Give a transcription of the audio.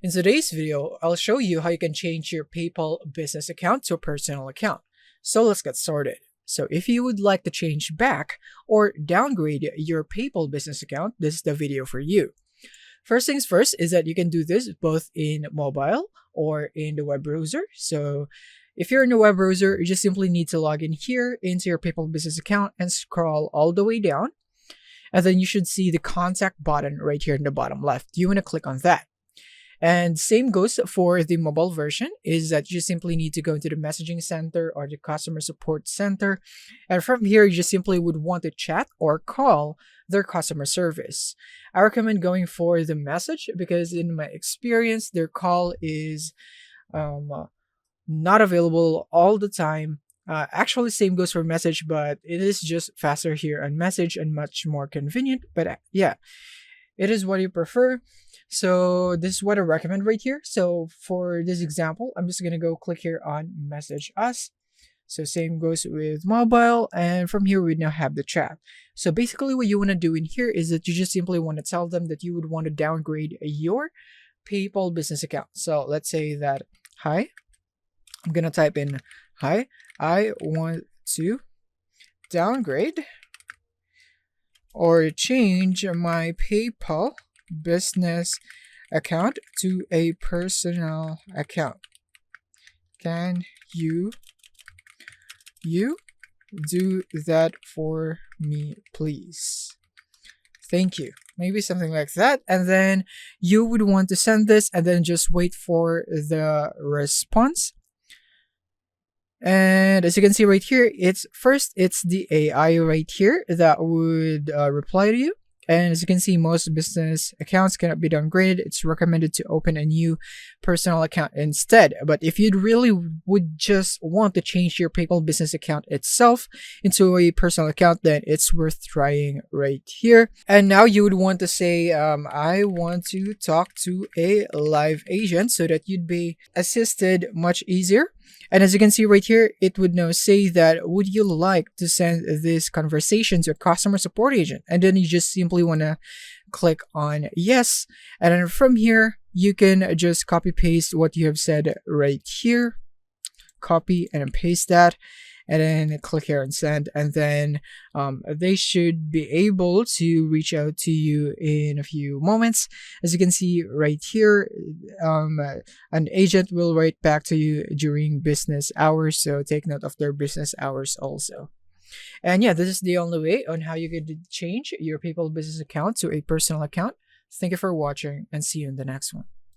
In today's video, I'll show you how you can change your PayPal business account to a personal account. So let's get started. So if you would like to change back or downgrade your PayPal business account, this is the video for you. First things first is that you can do this both in mobile or in the web browser. So if you're in the web browser, you just simply need to log in here into your PayPal business account and scroll all the way down. And then you should see the contact button right here in the bottom left. You want to click on that. And same goes for the mobile version, is that you simply need to go into the messaging center or the customer support center. And from here, you just simply would want to chat or call their customer service. I recommend going for the message because in my experience, their call is not available all the time. Actually, same goes for message, but it is just faster here on message and much more convenient. But yeah, it is what you prefer. So this is what I recommend right here. So for this example, I'm just going to go click here on message us. So same goes with mobile. And from here, we now have the chat. So basically what you want to do in here is that you just simply want to tell them that you would want to downgrade your PayPal business account. So let's say that, hi, I'm going to type in, hi, I want to downgrade or change my PayPal business account to a personal account. Can you do that for me, please? Thank you. Maybe something like that. And then you would want to send this and then just wait for the response. And as you can see right here, it's the AI right here that would reply to you. And as you can see, most business accounts cannot be downgraded. It's recommended to open a new personal account instead. But if you really would just want to change your PayPal business account itself into a personal account, then it's worth trying right here. And now you would want to say, I want to talk to a live agent so that you'd be assisted much easier. And as you can see right here, it would now say that, would you like to send this conversation to a customer support agent? And then you just simply want to click on yes. And then from here, you can just copy paste what you have said right here. Copy and paste that. And then click here and send. And then they should be able to reach out to you in a few moments. As you can see right here, an agent will write back to you during business hours. So take note of their business hours also. And yeah, this is the only way on how you could change your PayPal business account to a personal account. Thank you for watching and see you in the next one.